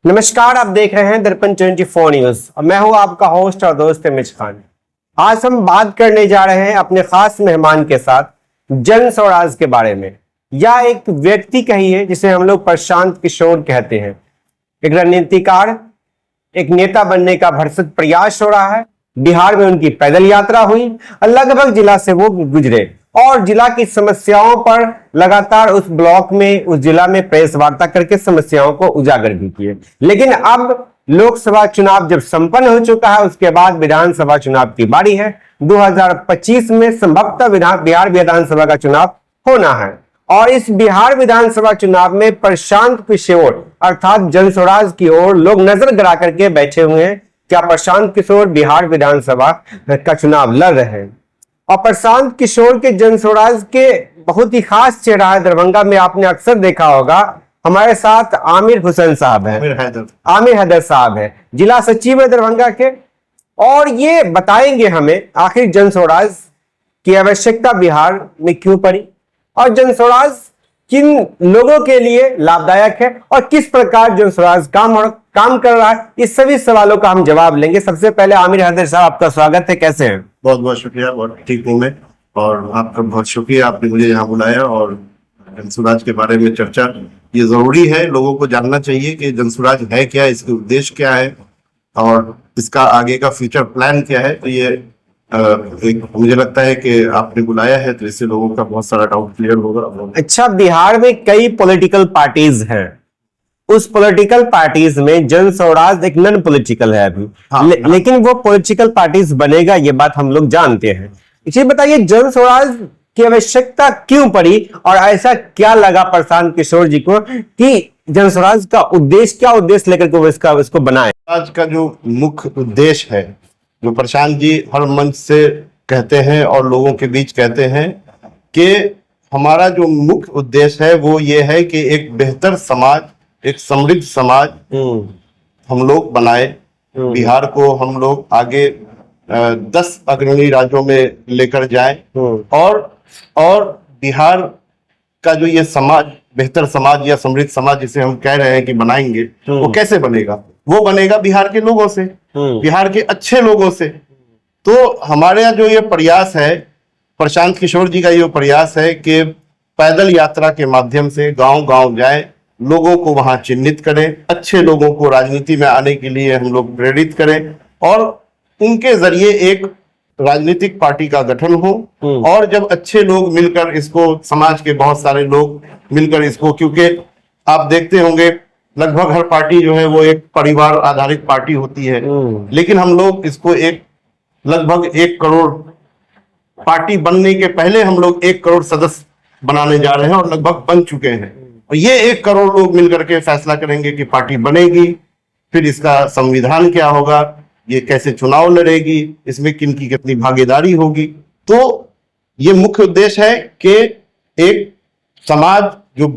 नमस्कार, आप देख रहे हैं दर्पण 24 न्यूज और मैं हूं आपका होस्ट और दोस्त इमेज खान। आज हम बात करने जा रहे हैं अपने खास मेहमान के साथ जन स्वराज के बारे में। यह एक व्यक्ति कहिए जिसे हम लोग प्रशांत किशोर कहते हैं। एक रणनीतिकार, एक नेता बनने का भरसक प्रयास हो रहा है। बिहार में उनकी पैदल यात्रा हुई और लगभग जिला से वो गुजरे और जिला की समस्याओं पर लगातार उस ब्लॉक में, उस जिला में प्रेस वार्ता करके समस्याओं को उजागर भी किए। लेकिन अब लोकसभा चुनाव जब संपन्न हो चुका है, उसके बाद विधानसभा चुनाव की बारी है। 2025 में संभवतः बिहार विधानसभा का चुनाव होना है और इस बिहार विधानसभा चुनाव में प्रशांत किशोर अर्थात जन स्वराज की ओर लोग नजर गड़ा करके बैठे हुए हैं। क्या प्रशांत किशोर बिहार विधानसभा का चुनाव लड़ रहे हैं? और प्रशांत किशोर के जन स्वराज के बहुत ही खास चेहरा है। दरभंगा में आपने अक्सर देखा होगा, हमारे साथ आमिर हुसैन साहब है, आमिर हैदर साहब है, जिला सचिव है दरभंगा के, और ये बताएंगे हमें आखिर जन स्वराज की आवश्यकता बिहार में क्यों पड़ी और जन स्वराज किन लोगों के लिए लाभदायक है और किस प्रकार जन स्वराज काम कर रहा है। इस सभी सवालों का हम जवाब लेंगे। सबसे पहले आमिर हैदर साहब, आपका स्वागत है, कैसे हैं? बहुत बहुत शुक्रिया, बहुत ठीक हूँ मैं, और आपका बहुत शुक्रिया, आपने मुझे यहाँ बुलाया और जन स्वराज के बारे में चर्चा ये जरूरी है। लोगों को जानना चाहिए कि जन स्वराज है क्या, इसके उद्देश्य क्या है और इसका आगे का फ्यूचर प्लान क्या है। तो ये मुझे लगता है कि आपने बुलाया है तो इससे लोगों का बहुत सारा डाउट क्लियर होगा। अच्छा, बिहार में कई पॉलिटिकल पार्टीज हैं, उस पॉलिटिकल पार्टीज में जन स्वराज एक नॉन पॉलिटिकल है अभी। लेकिन वो पॉलिटिकल पार्टीज बनेगा, ये बात हम लोग जानते हैं। इसे बताइए, जन स्वराज की आवश्यकता क्यों पड़ी और ऐसा क्या लगा प्रशांत किशोर जी को कि जन स्वराज का उद्देश्य, क्या उद्देश्य लेकर के वो इसको बनाए? आज का जो मुख्य उद्देश्य है, जो प्रशांत जी हर मंच से कहते हैं और लोगों के बीच कहते हैं कि हमारा जो मुख्य उद्देश्य है वो ये है कि एक बेहतर समाज, एक समृद्ध समाज हम लोग बनाए। बिहार को हम लोग आगे 10 अग्रणी राज्यों में लेकर जाएं और बिहार का जो ये समाज, बेहतर समाज या समृद्ध समाज जिसे हम कह रहे हैं कि बनाएंगे, वो कैसे बनेगा? वो बनेगा बिहार के लोगों से, बिहार के अच्छे लोगों से। तो हमारे यहाँ जो ये प्रयास है, प्रशांत किशोर जी का ये प्रयास है कि पैदल यात्रा के माध्यम से गांव-गांव जाए, लोगों को वहां चिन्हित करें, अच्छे लोगों को राजनीति में आने के लिए हम लोग प्रेरित करें और उनके जरिए एक राजनीतिक पार्टी का गठन हो। और जब अच्छे लोग मिलकर इसको, समाज के बहुत सारे लोग मिलकर इसको, क्योंकि आप देखते होंगे लगभग हर पार्टी जो है वो एक परिवार आधारित पार्टी होती है, लेकिन हम लोग इसको एक लगभग 1 करोड़ पार्टी बनने के पहले हम लोग 1 करोड़ सदस्य बनाने जा रहे हैं और लगभग बन चुके हैं। और ये 1 करोड़ लोग मिलकर के फैसला करेंगे कि पार्टी बनेगी, फिर इसका संविधान क्या होगा, ये कैसे चुनाव लड़ेगी, इसमें किन की कितनी भागीदारी होगी। तो ये मुख्य उद्देश्य है कि एक समाज जो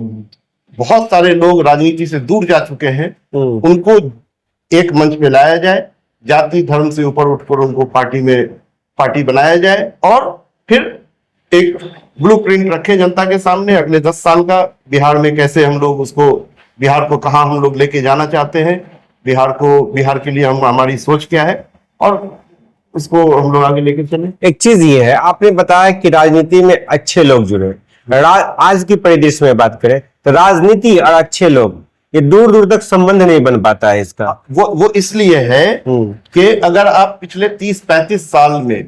बहुत सारे लोग राजनीति से दूर जा चुके हैं उनको एक मंच पे लाया जाए, जाति धर्म से ऊपर उठकर उनको पार्टी बनाया जाए और फिर एक ब्लूप्रिंट रखे जनता के सामने अगले 10 साल का, बिहार में कैसे हम लोग उसको, बिहार को कहाँ हम लोग लेके जाना चाहते हैं, बिहार के लिए हमारी सोच क्या है और उसको हम लोग आगे लेके चले। एक चीज ये है, आपने बताया कि राजनीति में अच्छे लोग जुड़े। आज की परिदृश्य में बात करें तो राजनीति और अच्छे लोग, ये दूर दूर तक संबंध नहीं बन पाता है इसका। वो इसलिए है कि अगर आप पिछले 30-35 साल में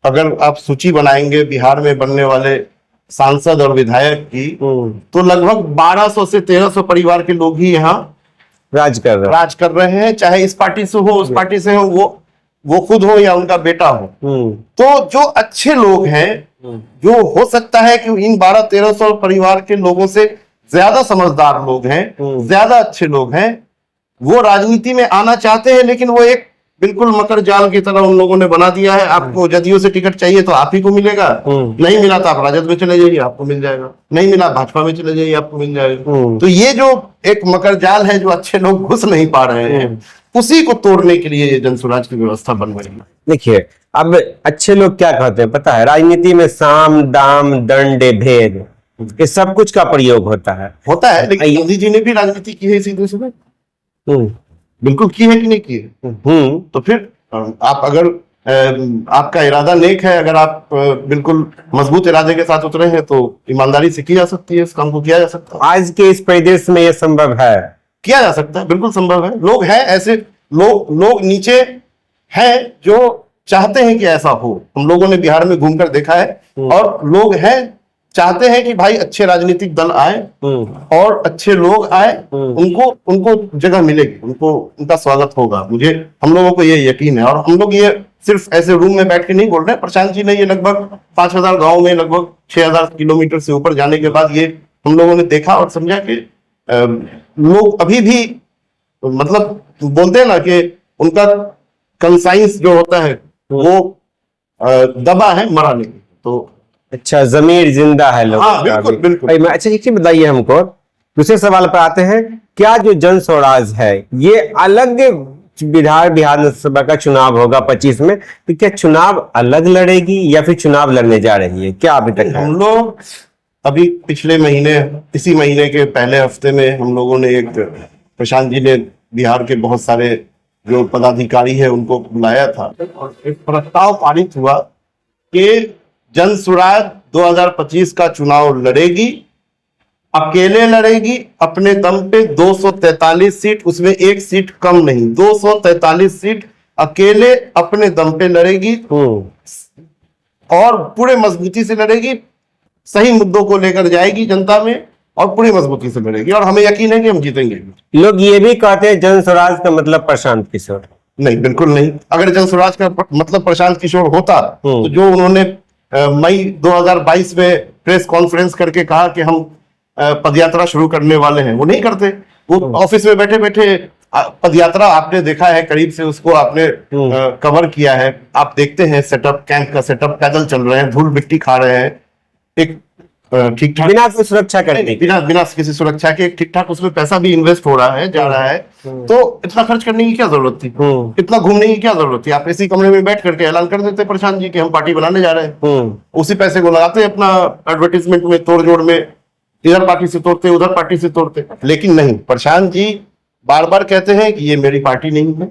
अगर आप सूची बनाएंगे बिहार में बनने वाले सांसद और विधायक की, तो लगभग 1200 से 1300 परिवार के लोग ही यहाँ राज कर रहे हैं, चाहे इस पार्टी से हो, उस पार्टी से हो, वो खुद हो या उनका बेटा हो। तो जो अच्छे लोग हैं, जो हो सकता है कि इन 1200-1300 परिवार के लोगों से ज्यादा समझदार लोग हैं, ज्यादा अच्छे लोग हैं, वो राजनीति में आना चाहते हैं, लेकिन वो एक बिल्कुल मकर जाल की तरह उन लोगों ने बना दिया है। आपको जदयू से टिकट चाहिए तो आप ही को मिलेगा, नहीं मिला तो आप राजद में चले जाइए, आपको मिल जाएगा, नहीं मिला भाजपा में चले जाइए, आपको मिल जाएगा। तो ये जो एक मकर जाल है, जो अच्छे लोग घुस नहीं पा रहे हैं, उसी को तोड़ने के लिए जन स्वराज की व्यवस्था बन रही है। देखिए, अब अच्छे लोग क्या कहते हैं पता है? राजनीति में साम दाम दंड भेद, ये सब कुछ का प्रयोग होता है। लेकिन गांधी जी ने भी राजनीति की है इसी देश में, हम्म बिल्कुल की है कि नहीं की है? तो फिर आप अगर आपका इरादा नेक है, अगर आप बिल्कुल मजबूत इरादे के साथ उतरे हैं तो ईमानदारी से की जा सकती है, इस काम को किया जा सकता है। आज के इस परिदृश्य में यह संभव है, किया जा सकता है, बिल्कुल संभव है। लोग हैं ऐसे, लोग नीचे हैं जो चाहते हैं कि ऐसा हो। हम लोगों ने बिहार में घूमकर देखा है, और लोग हैं चाहते हैं कि भाई अच्छे राजनीतिक दल आए और अच्छे लोग आए, उनको जगह मिलेगी, उनका स्वागत होगा। हम लोगों को ये यकीन है, और हम लोग ये सिर्फ ऐसे रूम में बैठ के नहीं बोल रहे हैं। प्रशांत जी ने ये लगभग 5000 गांव में लगभग 6000 किलोमीटर से ऊपर जाने के बाद ये हम लोगों ने देखा और समझा कि लोग अभी भी, मतलब बोलते हैं ना कि उनका कंसाइंस जो होता है वो दबा है, मरा नहीं। तो अच्छा, जमीर जिंदा है लोग। हाँ, बिल्कुल बिल्कुल। अच्छा, एक चीज बताइए हमको, दूसरे सवाल पर आते हैं। क्या जो जन स्वराज है ये अलग बिहार विधानसभा का चुनाव होगा 25 में, तो क्या चुनाव अलग लड़ेगी या फिर चुनाव लड़ने जा रही है? क्या अभी तक हम लोग अभी पिछले महीने, इसी महीने के पहले हफ्ते में हम लोगों ने प्रशांत जी ने बिहार के बहुत सारे जो पदाधिकारी है उनको बुलाया था, और एक प्रस्ताव पारित हुआ कि जन स्वराज 2025 का चुनाव लड़ेगी, अकेले लड़ेगी, अपने दम पे 243 सीट, उसमें एक सीट कम नहीं, 243 सीट अकेले अपने दम पे लड़ेगी, और पूरे मजबूती से लड़ेगी, सही मुद्दों को लेकर जाएगी जनता में, और पूरी मजबूती से लड़ेगी, और हमें यकीन है कि हम जीतेंगे। लोग ये भी कहते हैं जन स्वराज का मतलब प्रशांत किशोर। नहीं, बिल्कुल नहीं। अगर जन स्वराज का मतलब प्रशांत किशोर होता तो जो उन्होंने मई 2022 में प्रेस कॉन्फ्रेंस करके कहा कि हम पदयात्रा शुरू करने वाले हैं, वो नहीं करते। वो ऑफिस में बैठे बैठे पदयात्रा, आपने देखा है करीब से, उसको आपने कवर किया है, आप देखते हैं सेटअप, कैंप का सेटअप, पैदल चल रहे हैं, धूल मिट्टी खा रहे हैं, एक ठीक ठाक, बिना कोई सुरक्षा करने, बिना किसी सुरक्षा के ठीक ठाक उसमें पैसा भी इन्वेस्ट हो रहा है, जा रहा है। तो इतना खर्च करने की क्या जरूरत थी? इतना घूमने की क्या जरूरत थी? आप इसी कमरे में बैठ करके ऐलान कर देते प्रशांत जी कि हम पार्टी बनाने जा रहे हैं, उसी पैसे को लगाते अपना एडवर्टीजमेंट में, तोड़ जोड़ में, इधर पार्टी से तोड़ते, उधर पार्टी से तोड़ते। लेकिन नहीं, प्रशांत जी बार बार कहते हैं कि ये मेरी पार्टी नहीं है,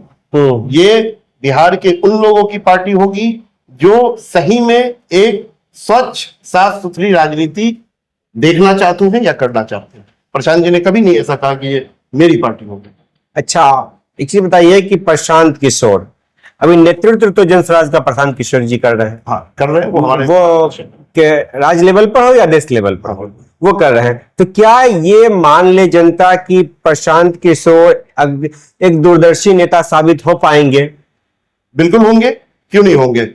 ये बिहार के उन लोगों की पार्टी होगी जो सही में एक स्वच्छ साफ सुथरी राजनीति देखना चाहते हैं या करना चाहते हैं। प्रशांत जी ने कभी नहीं ऐसा कहा कि ये मेरी पार्टी होगी। अच्छा, एक चीज बताइए कि प्रशांत किशोर अभी नेतृत्व तो जन स्वराज का प्रशांत किशोर जी कर रहे हैं। हाँ, कर रहे हैं। वो के राज्य लेवल पर हो या देश लेवल पर हो, वो कर रहे हैं। तो क्या ये मान ले जनता कि प्रशांत किशोर एक दूरदर्शी नेता साबित हो पाएंगे? बिल्कुल होंगे, क्यों नहीं होंगे।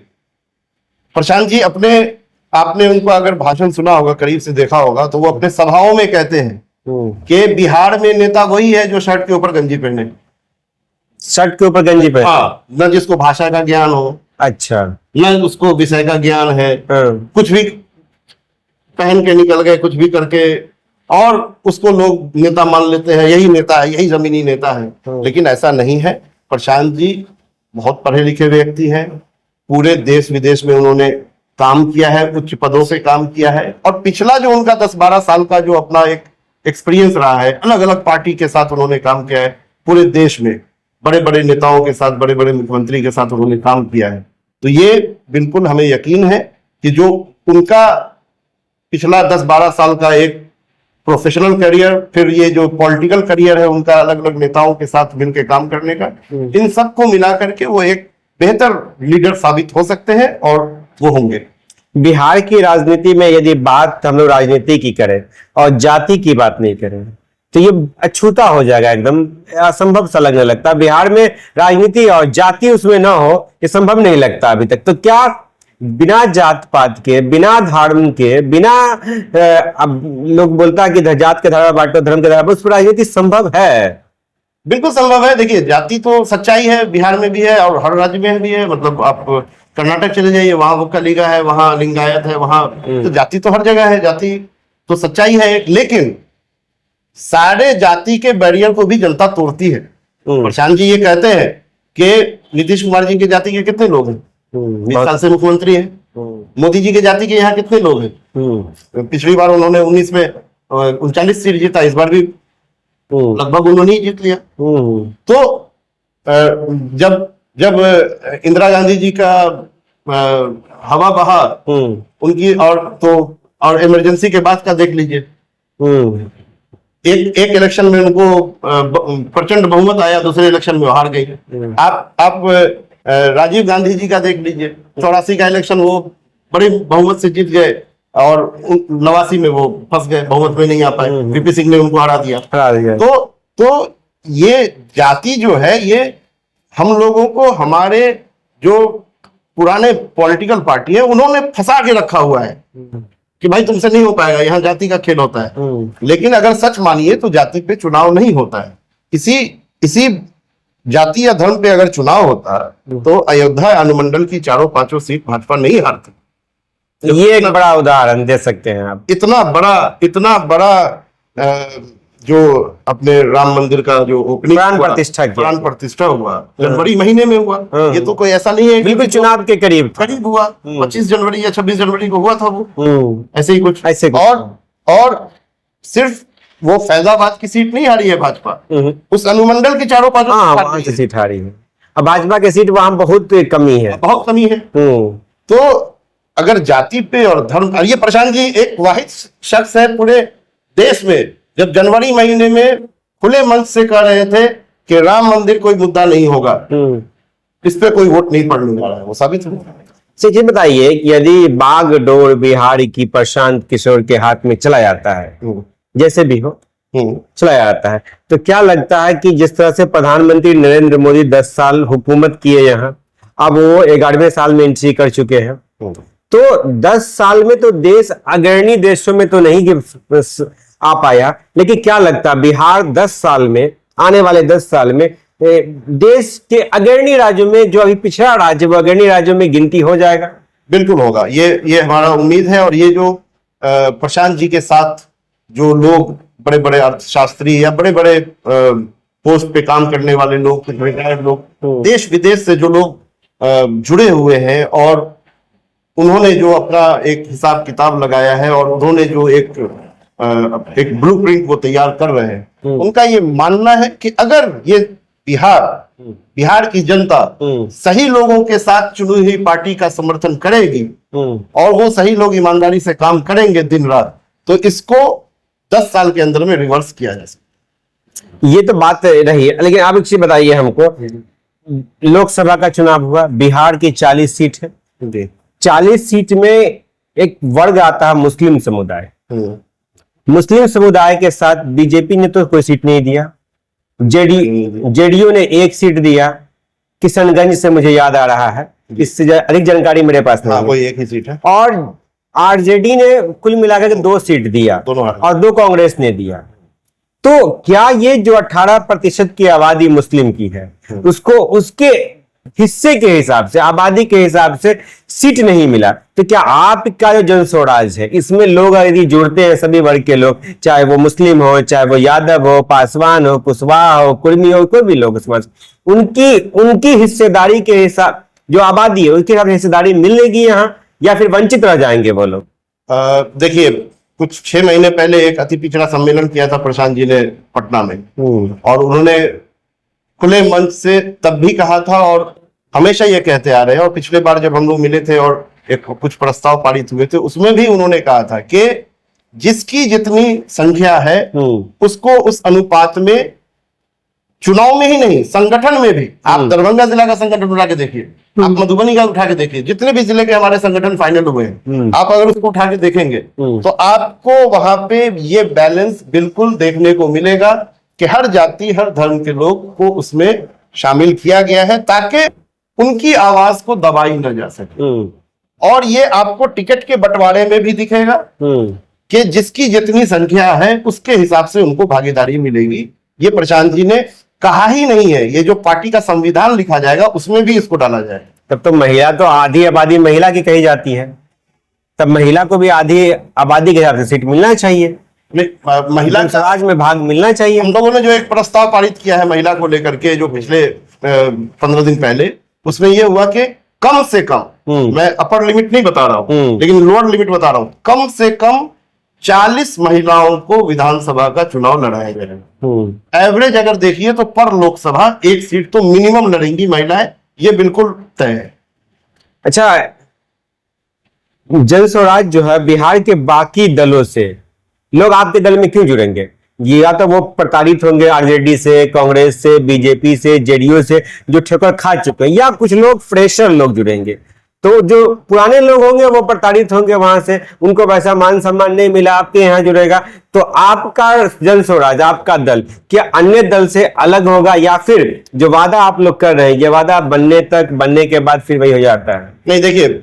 प्रशांत जी आपने उनको अगर भाषण सुना होगा, करीब से देखा होगा, तो वो अपने सभाओं में कहते हैं कि बिहार में नेता वही है जो शर्ट के ऊपर गंजी पहने। शर्ट के ऊपर गंजी पहने? हाँ, न जिसको भाषा का ज्ञान हो, अच्छा, न उसको विषय का ज्ञान है, कुछ भी पहन के निकल गए, कुछ भी करके, और उसको लोग नेता मान लेते हैं, यही नेता है, यही जमीनी नेता है। लेकिन ऐसा नहीं है। प्रशांत जी बहुत पढ़े लिखे व्यक्ति हैं, पूरे देश विदेश में उन्होंने काम किया है, उच्च पदों से काम किया है, और पिछला जो उनका 10-12 साल का जो अपना एक एक्सपीरियंस रहा है, अलग अलग पार्टी के साथ उन्होंने काम किया है, पूरे देश में बड़े बड़े नेताओं के साथ, बड़े बड़े मुख्यमंत्री के साथ उन्होंने काम किया है। तो ये बिल्कुल हमें यकीन है कि जो उनका पिछला 10-12 साल का एक प्रोफेशनल करियर, फिर ये जो पॉलिटिकल करियर है उनका अलग अलग नेताओं के साथ मिलकर काम करने का, इन सबको मिला करके वो एक बेहतर लीडर साबित हो सकते हैं, और वो होंगे। बिहार की राजनीति में यदि बात हम लोग राजनीति की करें और जाति की बात नहीं करें तो ये अछूता हो जाएगा, एकदम असंभव सा लगने लगता है। बिहार में राजनीति और जाति उसमें ना हो, ये संभव नहीं लगता अभी तक। तो क्या बिना जात पात के, बिना धर्म के, बिना अब लोग बोलता है कि जात के आधार पर बांटो, धर्म के आधार पर, उस पर राजनीति संभव है? बिल्कुल संभव है। देखिए, जाति तो सच्चाई है, बिहार में भी है और हर राज्य में भी है। मतलब आप कर्नाटक चले जाइए, वहां वक्कलिगा है, वहां लिंगायत है, वहां तो जाति तो हर जगह है, जाति तो सच्चाई है। लेकिन सारे जाति के बैरियर को भी जनता तोड़ती है। प्रशांत जी ये कहते हैं कि नीतीश कुमार जी की जाति के कितने लोग हैं, 20 साल से मुख्यमंत्री हैं, मोदी जी के जाति के यहाँ कितने लोग हैं? पिछली बार उन्होंने 19 में 39 सीट जीता, इस बार भी लगभग उन्होंने ही जीत लिया। तो जब जब इंदिरा गांधी जी का हवा बहा उनकी, और इमरजेंसी के बाद का देख लीजिए, एक इलेक्शन में उनको प्रचंड बहुमत आया, दूसरे इलेक्शन में हार गई। आप राजीव गांधी जी का देख लीजिए, 84 का इलेक्शन वो बड़े बहुमत से जीत गए और 89 में वो फंस गए, बहुमत में नहीं आ पाए, वीपी सिंह ने उनको हरा दिया। तो ये जाति जो है, ये हम लोगों को, हमारे जो पुराने पॉलिटिकल पार्टी है, उन्होंने फंसा के रखा हुआ है कि भाई तुमसे नहीं हो पाएगा, यहाँ जाति का खेल होता है। लेकिन अगर सच मानिए तो जाति पे चुनाव नहीं होता है। इसी जाति या धर्म पे अगर चुनाव होता तो अयोध्या अनुमंडल की 4-5 सीट भाजपा नहीं हारती। ये एक बड़ा उदाहरण दे सकते हैं आप। इतना बड़ा जो अपने राम मंदिर का जो ओपनिंग प्राण प्रतिष्ठा हुआ जनवरी महीने में हुआ। ये तो कोई ऐसा नहीं है, बिल्कुल चुनाव के करीब हुआ। 25 जनवरी या 26 जनवरी को हुआ था वो, ऐसे ही कुछ। और सिर्फ वो फैजाबाद की सीट नहीं हारी है भाजपा, उस अनुमंडल की 4-5 सीट हारी है। अब भाजपा की सीट वहां बहुत कमी है, बहुत कमी है। तो अगर जाति पे और धर्म, ये प्रशांत जी एक वाहिद शख्स है पूरे देश में जब जनवरी महीने में खुले मंच से कह रहे थे कि राम मंदिर कोई मुद्दा नहीं होगा, इस पे कोई वोट नहीं पड़ने वाला है, वो साबित हुआ। ये बताइए कि यदि बागडोर बिहार की प्रशांत किशोर के हाथ में चला जाता है, जैसे भी हो चला जाता है, तो क्या लगता है कि जिस तरह से प्रधानमंत्री नरेंद्र मोदी 10 साल हुकूमत किए यहाँ, अब वो 11वें साल में एंट्री कर चुके हैं, तो 10 साल में तो देश अग्रणी देशों में तो नहीं आ पाया, लेकिन क्या लगता है बिहार 10 साल में, आने वाले 10 साल में देश के अग्रणी राज्यों में, जो अभी पिछड़ा राज्य वो अग्रणी राज्यों में गिनती हो जाएगा? बिल्कुल होगा, ये हमारा उम्मीद है। और ये जो प्रशांत जी के साथ जो लोग, बड़े बड़े अर्थशास्त्री या बड़े बड़े पोस्ट पे काम करने वाले लोग, कुछ रिटायर्ड लोग, देश विदेश से जो लोग जुड़े हुए हैं, और उन्होंने जो अपना एक हिसाब किताब लगाया है, और उन्होंने जो एक ब्लूप्रिंट वो तैयार कर रहे हैं, उनका ये मानना है कि अगर ये बिहार की जनता सही लोगों के साथ चुनी हुई पार्टी का समर्थन करेगी, और वो सही लोग ईमानदारी से काम करेंगे दिन रात, तो इसको 10 साल के अंदर में रिवर्स किया जा सकता। ये तो बात रही है, लेकिन आप एक चीज बताइए हमको, लोकसभा का चुनाव हुआ, बिहार की 40 सीट है, 40 सीट में एक वर्ग आता है मुस्लिम समुदाय। मुस्लिम समुदाय के साथ बीजेपी ने तो कोई सीट नहीं दिया, जेडीयू ने 1 सीट दिया, किशनगंज से मुझे याद आ रहा है, इससे अधिक जानकारी मेरे पास नहीं है, कोई एक ही सीट है। और आरजेडी ने कुल मिलाकर 2 सीट दिया, और 2 कांग्रेस ने दिया। तो क्या ये जो 18% की आबादी मुस्लिम की है, उसको उसके हिस्से के हिसाब से, आबादी के हिसाब से सीट नहीं मिला, तो क्या आपका जो जन स्वराज है, इसमें लोग यदि जुड़ते हैं, सभी वर्ग के लोग, चाहे वो मुस्लिम हो, चाहे वो यादव हो, पासवान हो, कुशवाहा हो, कुर्मी हो, कोई भी लोग समाज, उनकी हिस्सेदारी के हिसाब, जो आबादी है उसके हिसाब से हिस्सेदारी मिलेगी यहाँ, या फिर वंचित रह जाएंगे वो लोग? देखिए, कुछ 6 महीने पहले एक अति पिछड़ा सम्मेलन किया था प्रशांत जी ने पटना में, और उन्होंने खुले मंच से तब भी कहा था, और हमेशा ये कहते आ रहे हैं, और पिछले बार जब हम लोग मिले थे और एक कुछ प्रस्ताव पारित हुए थे, उसमें भी उन्होंने कहा था कि जिसकी जितनी संख्या है उसको उस अनुपात में, चुनाव में ही नहीं, संगठन में भी, आप दरभंगा जिला का संगठन उठा के देखिए, आप मधुबनी का उठा के देखिए, जितने भी जिले के हमारे संगठन फाइनल हुए हैं, आप अगर उसको उठा के देखेंगे तो आपको वहां पे ये बैलेंस बिल्कुल देखने को मिलेगा कि हर जाति, हर धर्म के लोग को उसमें शामिल किया गया है, ताकि उनकी आवाज को दबाई न जा सके। और ये आपको टिकट के बंटवारे में भी दिखेगा कि जिसकी जितनी संख्या है उसके हिसाब से उनको भागीदारी मिलेगी। ये प्रशांत जी ने कहा ही नहीं है, ये जो पार्टी का संविधान लिखा जाएगा उसमें भी इसको डाला जाएगा। तब तो महिला, तो आधी आबादी महिला की कही जाती है, तब महिला को भी आधी आबादी के हिसाब से सीट मिलना चाहिए, महिला समाज में भाग मिलना चाहिए। हम लोगों ने जो एक प्रस्ताव पारित किया है महिला को लेकर के, जो पिछले 15 दिन पहले, उसमें यह हुआ कि कम से कम, मैं अपर लिमिट नहीं बता रहा हूं, लेकिन लोअर लिमिट बता रहा हूं, कम से कम 40 महिलाओं को विधानसभा का चुनाव लड़ाया जाएगा। एवरेज अगर देखिए तो पर लोकसभा एक सीट तो मिनिमम लड़ेंगी महिलाएं, ये बिल्कुल तय है। अच्छा, जन स्वराज जो है बिहार के बाकी दलों से लोग आपके दल में क्यों जुड़ेंगे? ये या तो वो प्रताड़ित होंगे आरजेडी से, कांग्रेस से, बीजेपी से, जेडीयू से, जो ठोकर खा चुके हैं, या कुछ लोग फ्रेशर लोग जुड़ेंगे। तो जो पुराने लोग होंगे वो प्रताड़ित होंगे वहां से, उनको वैसा मान सम्मान नहीं मिला, आपके यहाँ जुड़ेगा। तो आपका जन स्वराज, आपका दल क्या अन्य दल से अलग होगा, या फिर जो वादा आप लोग कर रहे हैं ये वादा बनने के बाद फिर वही हो जाता है? नहीं, देखिए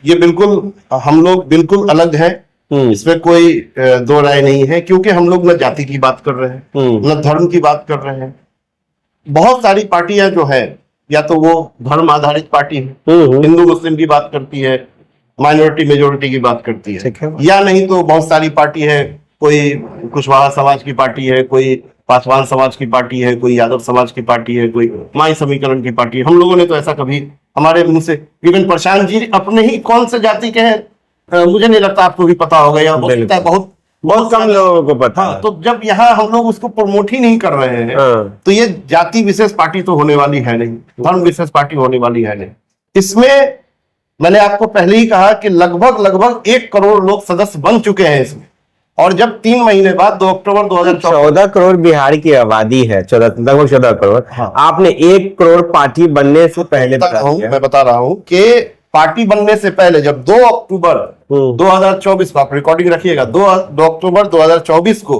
ये बिल्कुल हम लोग बिल्कुल अलग हैं, इसमें कोई दो राय नहीं है, क्योंकि हम लोग न जाति की बात कर रहे हैं, न धर्म की बात कर रहे हैं। बहुत सारी पार्टियां जो है, या तो वो धर्म आधारित पार्टी है, हिंदू मुस्लिम की बात करती है, माइनॉरिटी मेजोरिटी की बात करती है, या नहीं तो बहुत सारी पार्टी है, कोई कुशवाहा समाज की पार्टी है, कोई पासवान समाज की पार्टी है, कोई यादव समाज की पार्टी है, कोई माई समीकरण की पार्टी है। हम लोगों ने तो ऐसा कभी हमारे मुंह से, इवन प्रशांत जी अपने ही कौन से जाति के हैं मुझे नहीं लगता आपको भी पता होगा, या हो सकता है बहुत कम लोगों को पता है। तो जब यहाँ हम लोग उसको प्रमोट ही नहीं कर रहे हैं, तो ये जाति विशेष पार्टी तो होने वाली है नहीं, धर्म विशेष पार्टी होने वाली है नहीं। इसमें मैंने आपको पहले ही कहा कि लगभग 1 करोड़ लोग सदस्य बन चुके हैं इसमें, और जब 3 महीने बाद 2 अक्टूबर 2014, 14 करोड़ बिहार की आबादी है, लगभग 14 करोड़। हाँ। आपने 1 करोड़ पार्टी बनने से पहले मैं बता रहा हूं कि पार्टी बनने से पहले जब 2 अक्टूबर 2024 को, आप रिकॉर्डिंग रखिएगा, 2 अक्टूबर 2024 को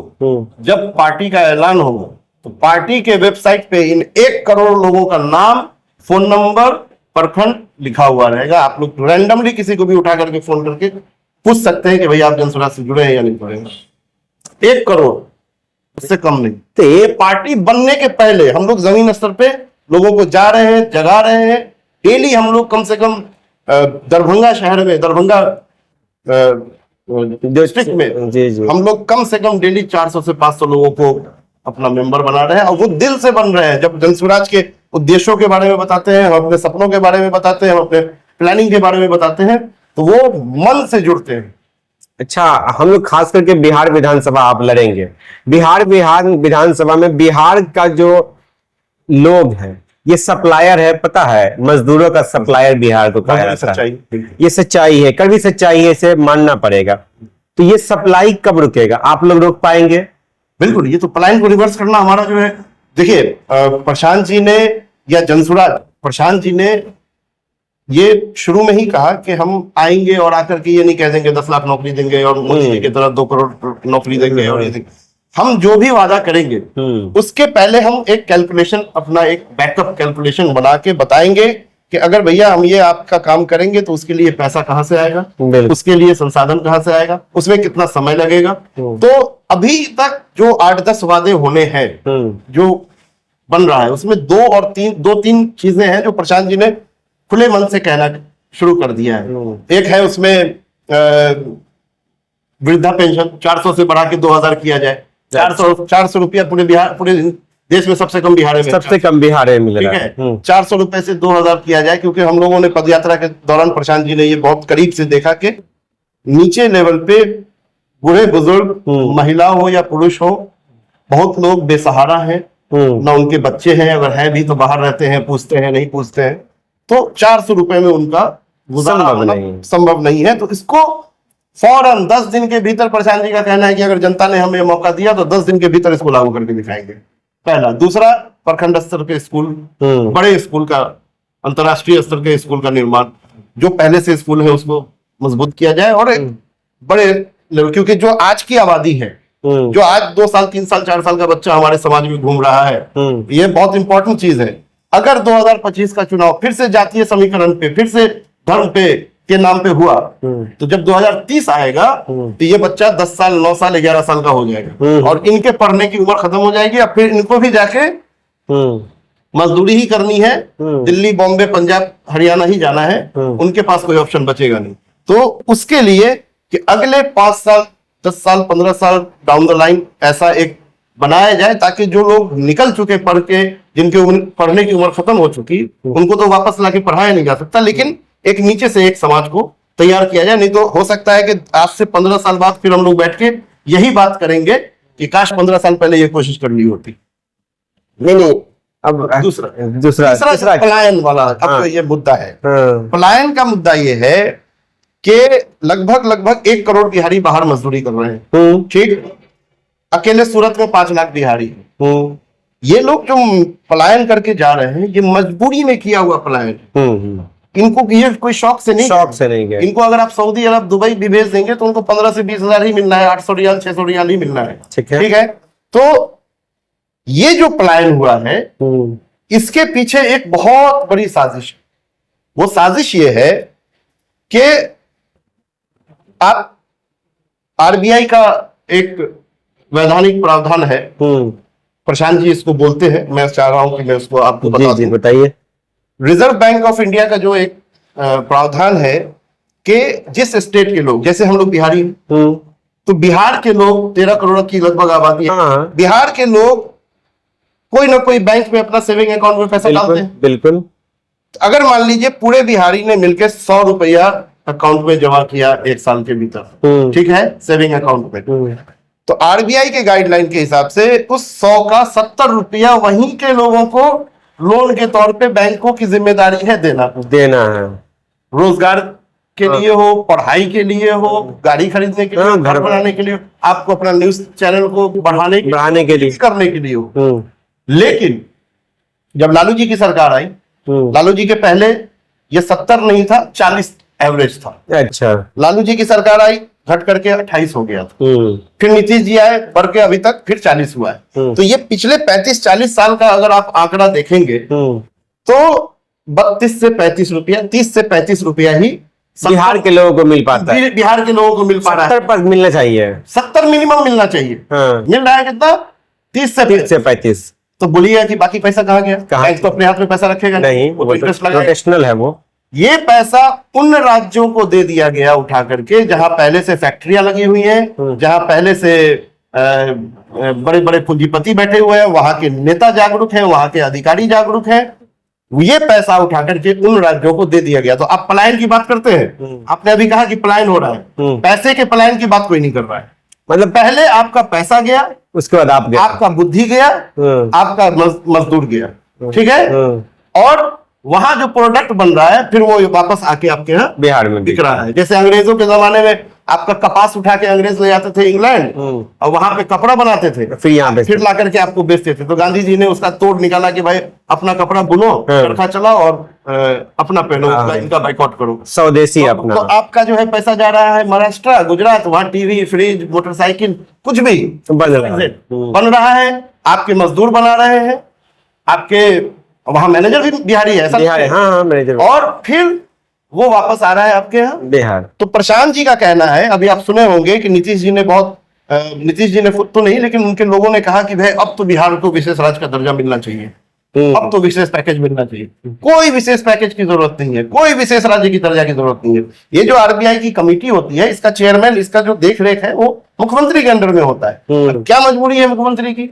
जब पार्टी का ऐलान होगा, तो पार्टी के वेबसाइट पे इन 1 करोड़ लोगों का नाम, फोन नंबर, प्रखंड लिखा हुआ रहेगा। आप लोग रैंडमली किसी को भी उठा करके फोन करके पूछ सकते हैं कि भैया आप जनस्वराज से जुड़े हैं या नहीं जुड़े। 1 करोड़, उससे कम नहीं। तो ये पार्टी बनने के पहले हम लोग जमीन स्तर पे लोगों को जा रहे हैं, जगा रहे हैं। डेली हम लोग कम से कम दरभंगा शहर में, दरभंगा डिस्ट्रिक्ट में जी। हम लोग कम से कम डेली 400 से 500 लोगों को अपना मेंबर बना रहे हैं, और वो दिल से बन रहे हैं। जब जनस्वराज के उद्देश्यों के बारे में बताते हैं, हम अपने सपनों के बारे में बताते हैं, हम अपने प्लानिंग के बारे में बताते हैं, तो वो मन से जुड़ते हैं। अच्छा, हम लोग खास करके बिहार विधानसभा आप लड़ेंगे। बिहार विधानसभा में बिहार का जो लोग हैं, ये सप्लायर है, पता है, मजदूरों का सप्लायर बिहार को कहा जाता है। ये सच्चाई है, कड़वी सच्चाई है, इसे मानना पड़ेगा। तो ये सप्लाई कब रुकेगा? आप लोग रोक पाएंगे? बिल्कुल, ये तो पलायन को रिवर्स करना हमारा जो है। देखिए, प्रशांत जी ने या जनसुराज प्रशांत जी ने ये शुरू में ही कहा कि हम आएंगे और आकर के ये नहीं कह देंगे 10 लाख नौकरी देंगे और मोदी जी की तरह 2 करोड़ नौकरी देंगे, और ये हम जो भी वादा करेंगे उसके पहले हम एक कैलकुलेशन, अपना एक बैकअप कैलकुलेशन बना के बताएंगे कि अगर भैया हम ये आपका काम करेंगे तो उसके लिए पैसा कहां से आएगा, उसके लिए संसाधन कहां से आएगा, उसमें कितना समय लगेगा। तो अभी तक जो 8-10 वादे होने हैं जो बन रहा है, उसमें 2-3 चीजें हैं जो प्रशांत जी ने खुले मन से कहना शुरू कर दिया है। एक है उसमें वृद्धा पेंशन 400 से बढ़ा के 2000 किया जाए। 400 रुपया पूरे देश में सबसे कम बिहार में मिल रहा है। 400 रुपए से 2000 किया जाए, क्योंकि हम लोगों ने पदयात्रा के दौरान प्रशांत जी ने ये बहुत करीब से देखा कि नीचे लेवल पे बूढ़े बुजुर्ग, महिला हो या पुरुष हो, बहुत लोग बेसहारा हैं, ना उनके बच्चे हैं, अगर है भी तो बाहर रहते हैं, पूछते हैं नहीं पूछते हैं, तो 400 रुपए में उनका संभव नहीं है। तो इसको फौरन 10 दिन के भीतर, प्रशांत जी का कहना है कि अगर जनता ने हमें मौका दिया तो 10 दिन के भीतर इसको लागू करके दिखाएंगे। पहला। दूसरा, प्रखंड स्तर के स्कूल, बड़े स्कूल का, अंतरराष्ट्रीय स्तर के स्कूल का निर्माण, जो पहले से स्कूल है उसको मजबूत किया जाए, और एक बड़े लेवल, क्योंकि जो आज की आबादी है, जो आज 2 साल 3 साल 4 साल का बच्चा हमारे समाज में घूम रहा है, ये बहुत इंपॉर्टेंट चीज है। अगर 2025 का चुनाव फिर से जातीय समीकरण पे, फिर से धर्म पे के नाम पे हुआ, तो जब 2030 आएगा तो ये बच्चा 10 साल 9 साल 11 साल का हो जाएगा, और इनके पढ़ने की उम्र खत्म हो जाएगी। अब फिर इनको भी जाके मजदूरी ही करनी है, दिल्ली, बॉम्बे, पंजाब, हरियाणा ही जाना है, उनके पास कोई ऑप्शन बचेगा नहीं। तो उसके लिए कि अगले 5 साल 10 साल 15 साल डाउन द लाइन ऐसा एक बनाया जाए ताकि जो लोग निकल चुके पढ़ के, जिनकी उम्र पढ़ने की उम्र खत्म हो चुकी, उनको तो वापस लाके पढ़ाया नहीं जा सकता, लेकिन एक नीचे से एक समाज को तैयार किया जाए। नहीं तो हो सकता है कि आज से 15 साल बाद फिर हम लोग बैठ के यही बात करेंगे कि काश 15 साल पहले ये कोशिश कर ली होती। नहीं, अब दूसरा पलायन वाला अब तो ये मुद्दा है। पलायन का मुद्दा ये है कि लगभग 1 करोड़ बिहारी बाहर मजदूरी कर रहे हैं, ठीक। अकेले सूरत में 5 लाख बिहारी हैं। ये लोग जो पलायन करके जा रहे हैं, ये मजबूरी में किया हुआ पलायन है। इनको ये कोई शौक से नहीं गया। इनको अगर आप सऊदी अरब, दुबई भी भेज देंगे तो उनको 15 से 20 हजार ही मिलना है, 800 रियाल 600 रियाल ही मिलना है, ठीक है। तो ये जो पलायन हुआ है, इसके पीछे एक बहुत बड़ी साजिश है। वो साजिश ये है कि आप आरबीआई का एक वैधानिक प्रावधान है, प्रशांत जी इसको बोलते हैं, मैं चाह रहा हूं कि मैं उसको आपको बता दूं। बताइए। रिजर्व बैंक ऑफ इंडिया का जो एक प्रावधान है कि जिस स्टेट के लोग, जैसे हम लोग बिहारी हैं, तो बिहार के लोग 13 करोड़ की लगभग आबादी है। बिहार के लोग कोई ना कोई बैंक में अपना सेविंग अकाउंट में पैसा डालते हैं। बिल्कुल। अगर मान लीजिए पूरे बिहारी ने मिलकर 100 रुपया अकाउंट में जमा किया 1 साल के भीतर, ठीक है, सेविंग अकाउंट में, तो आरबीआई के गाइडलाइन के हिसाब से उस 100 का 70 रुपया वहीं के लोगों को लोन के तौर पे बैंकों की जिम्मेदारी है देना है। रोजगार के लिए हो, पढ़ाई के लिए हो, गाड़ी खरीदने के लिए, घर बनाने के लिए, आपको अपना न्यूज चैनल को बढ़ाने के लिए, करने के लिए हो। लेकिन जब लालू जी की सरकार आई, लालू जी के पहले ये 70 नहीं था, 40 एवरेज था। अच्छा। लालू जी की सरकार आई, घट करके 28 हो गया था। फिर नीतीश जी आए, बढ़ के अभी तक फिर 40 हुआ है। तो ये पिछले 35-40 साल का अगर आप आंकड़ा देखेंगे तो 32 से 35 रुपया, 30 से 35 रुपया ही बिहार के लोगों को मिल पाता है। बिहार के लोगों को मिल पा रहा है। 70 पर मिलना चाहिए, 70 मिनिमम मिलना चाहिए। मिल रहा है कितना? 30 से 35। तो बोलिए कि बाकी पैसा कहाँ गया? बैंक तो अपने हाथ में पैसा रखेगा नहीं, वो रोटेशनल है। वो ये पैसा उन राज्यों को दे दिया गया उठा करके जहां पहले से फैक्ट्रियां लगी हुई हैं, जहां पहले से बड़े बड़े पूंजीपति बैठे हुए हैं, वहां के नेता जागरूक हैं, वहां के अधिकारी जागरूक हैं। ये पैसा उठा करके उन राज्यों को दे दिया गया। तो आप पलायन की बात करते हैं, आपने अभी कहा कि पलायन हो रहा है, पैसे के पलायन की बात कोई नहीं कर रहा है। मतलब पहले आपका पैसा गया, उसके बाद आपका बुद्धि गया, आपका मजदूर गया, ठीक है, और वहां जो प्रोडक्ट बन रहा है फिर वो वापस आके आपके यहाँ बिहार में बिक रहा है। जैसे अंग्रेजों के जमाने में आपका कपास उठा के अंग्रेज ले जाते थे इंग्लैंड, और वहां पे कपड़ा बनाते थे, फिर यहाँ फिर ला करके आपको बेचते थे। तो गांधी जी ने उसका तोड़ निकाला कि भाई अपना कपड़ा बुनो, चरखा चलाओ और अपना पहनो, इनका बाइकआउट करो, स्वदेशी अपना। तो आपका जो है पैसा जा रहा है महाराष्ट्र, गुजरात, वहां टीवी, फ्रिज, मोटरसाइकिल, कुछ भी बन रहा है। आपके मजदूर बना रहे हैं, आपके वहां मैनेजर भी बिहारी है, हाँ, मैनेजर, और फिर वो वापस आ रहा है आपके यहाँ बिहार। तो प्रशांत जी का कहना है, अभी आप सुने होंगे कि नीतीश जी ने खुद तो नहीं, लेकिन उनके लोगों ने कहा कि भाई अब तो बिहार को विशेष राज्य का दर्जा मिलना चाहिए, अब तो विशेष पैकेज मिलना चाहिए। कोई विशेष पैकेज की जरूरत नहीं है, कोई विशेष राज्य की दर्जा की जरूरत नहीं है। ये जो आरबीआई की कमेटी होती है, इसका चेयरमैन, इसका जो देख रेख है वो मुख्यमंत्री के अंडर में होता है। क्या मजबूरी है मुख्यमंत्री की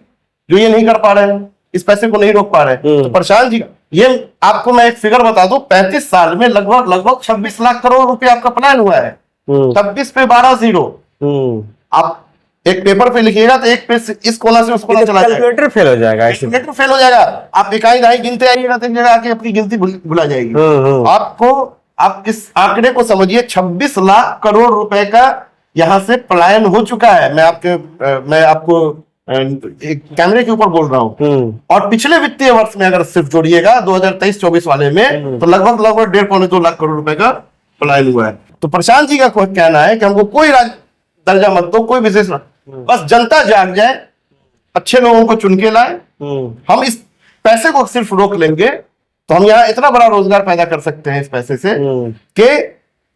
जो ये नहीं कर पा रहे हैं, इस पैसे को नहीं रोक पा रहे हैं? तो प्रशांत जी, ये आपको मैं एक फिगर बता दूं, 35 साल में लगभग 26 लाख करोड़ रुपए आपका प्लान हुआ है। 26 पे 12 जीरो। आप एक पेपर पे लिखिएगा तो एक पे इस कोना से उस कोना चला जाएगा, कैलकुलेटर फेल हो जाएगा, कैलकुलेटर फेल हो जाएगा। आप इकाई दहाई गिनते आइएगा तो एक जगह आके अपनी गिनती भुला जाएगी आपको। आप इस आंकड़े को समझिए, 26 लाख करोड़ रुपए का यहां से पलायन हो चुका है। मैं आपको एक कैमरे के ऊपर बोल रहा हूँ। और पिछले वित्तीय वर्ष में अगर सिर्फ जोड़िएगा 2023-24 वाले में, तो लगभग 1.5-2 लाख करोड़ रुपए का पलायन हुआ है। तो प्रशांत जी का कहना है कि हमको कोई दर्जा मत दो, कोई विशेष, बस जनता जाग जाए, अच्छे लोगों को चुन के लाए, हम इस पैसे को सिर्फ रोक लेंगे तो हम यहाँ इतना बड़ा रोजगार पैदा कर सकते हैं इस पैसे से कि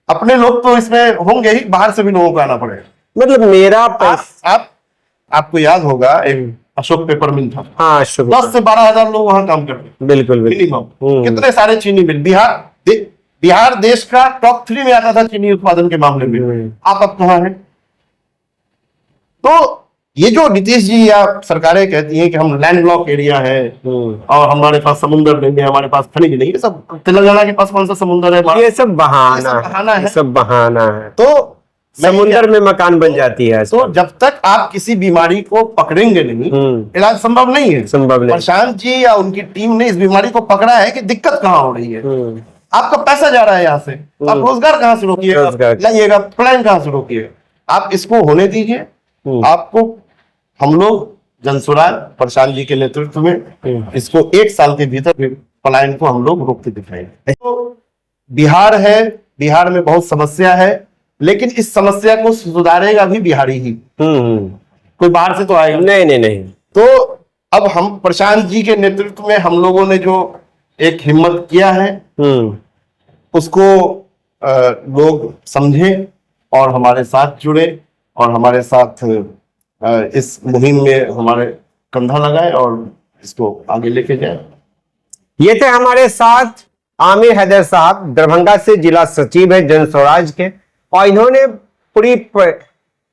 अपने लोग तो इसमें होंगे ही, बाहर से भी लोगों को आना पड़ेगा। मतलब मेरा आपको याद होगा एक अशोक पेपर मिल था, हाँ, 10 से 12 हजार लोग वहां काम करते, बिल्कुल मिनिमम। कितने सारे चीनी मिल, बिहार देश का टॉप 3 में आता था चीनी उत्पादन के मामले में। आप अब कहां हैं? तो ये जो नीतीश जी या सरकारें कहती हैं कि हम लैंड लॉक एरिया है और हमारे पास समुंदर नहीं है, हमारे पास खनिज नहीं है, सब तेलंगाना के पास कौन सा समुंदर है? ये सब बहाना है, ये सब बहाना है। तो समुंदर में मकान बन जाती है। तो जब तक आप किसी बीमारी को पकड़ेंगे नहीं, इलाज संभव नहीं है। संभव नहीं। प्रशांत जी या उनकी टीम ने इस बीमारी को पकड़ा है कि दिक्कत कहाँ हो रही है। आपका पैसा जा रहा है यहाँ से, आप रोजगार कहाँ से रोकिएगा, लाइएगा प्लान कहाँ से रोकिएगा? आप इसको होने दीजिए। आपको हम लोग जनसुराज प्रशांत जी के नेतृत्व में इसको 1 साल के भीतर पलायन को हम लोग रोकते दिखाएंगे। तो बिहार है, बिहार में बहुत समस्या है, लेकिन इस समस्या को सुधारेगा भी बिहारी ही, कोई बाहर से तो आएगा नहीं। नहीं नहीं। तो अब हम प्रशांत जी के नेतृत्व में हम लोगों ने जो एक हिम्मत किया है उसको लोग समझे और हमारे साथ जुड़े और हमारे साथ इस मुहिम में हमारे कंधा लगाए और इसको आगे लेके जाए। ये थे हमारे साथ आमिर हैदर साहब, दरभंगा से जिला सचिव है जन स्वराज के, और इन्होंने पूरी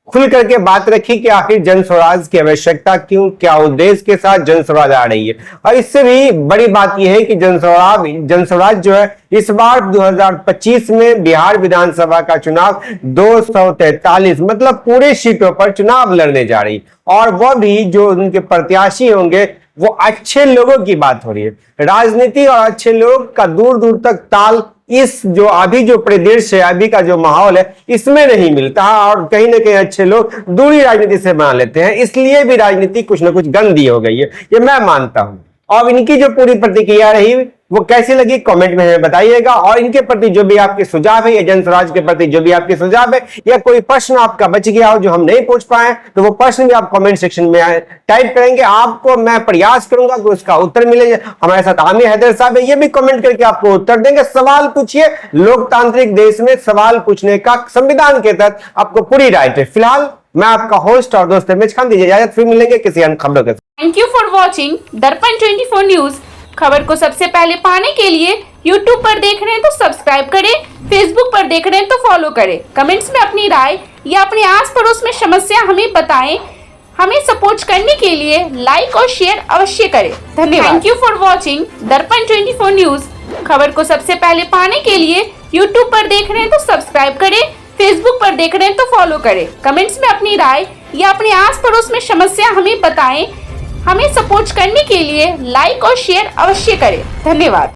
खुल करके बात रखी कि आखिर जन स्वराज की आवश्यकता क्यों, क्या उद्देश्य के साथ जन स्वराज आ रही है। और इससे भी बड़ी बात यह है कि जन स्वराज जो है इस बार 2025 में बिहार विधानसभा का चुनाव 243 मतलब पूरे सीटों पर चुनाव लड़ने जा रही, और वह भी जो उनके प्रत्याशी होंगे वो अच्छे लोगों की बात हो रही है। राजनीति और अच्छे लोग का दूर दूर तक ताल इस जो अभी जो परिदृश्य है, अभी का जो माहौल है, इसमें नहीं मिलता, और कहीं ना कहीं अच्छे लोग दूरी राजनीति से बना लेते हैं। इसलिए भी राजनीति कुछ ना कुछ गंदी हो गई है, ये मैं मानता हूं। और इनकी जो पूरी प्रतिक्रिया रही वो कैसी लगी कमेंट में हमें बताइएगा, और इनके प्रति जो भी आपके सुझाव है या जन स्वराज के प्रति जो भी आपके सुझाव है या कोई प्रश्न आपका बच गया हो जो हम नहीं पूछ पाए, तो वो प्रश्न भी आप कमेंट सेक्शन में टाइप करेंगे। आपको मैं प्रयास करूंगा कि उसका उत्तर मिले। हमारे साथ आमिर हैदर साहब है, ये भी कमेंट करके आपको उत्तर देंगे। सवाल पूछिए, लोकतांत्रिक देश में सवाल पूछने का संविधान के तहत आपको पूरी राइट है। फिलहाल मैं आपका होस्ट और दोस्त रमेश खान, दीजिए इजाजत, फिर मिलेंगे किसी अन्य खबरों के साथ। थैंक यू फॉर वॉचिंग दर्पण 24 न्यूज। खबर को सबसे पहले पाने के लिए YouTube पर देख रहे हैं तो सब्सक्राइब करें, Facebook पर देख रहे हैं तो फॉलो करें। कमेंट्स में अपनी राय या अपने आस पड़ोस में समस्या हमें बताएं। हमें सपोर्ट करने के लिए लाइक और शेयर अवश्य करें। धन्यवाद। थैंक यू फॉर वॉचिंग दर्पण 24 न्यूज। खबर को सबसे पहले पाने के लिए YouTube पर देख रहे हैं तो सब्सक्राइब करें, Facebook पर देख रहे हैं तो फॉलो करें। कमेंट्स में अपनी राय या अपने आस पड़ोस में समस्या हमें बताएं। हमें सपोर्ट करने के लिए लाइक और शेयर अवश्य करें। धन्यवाद।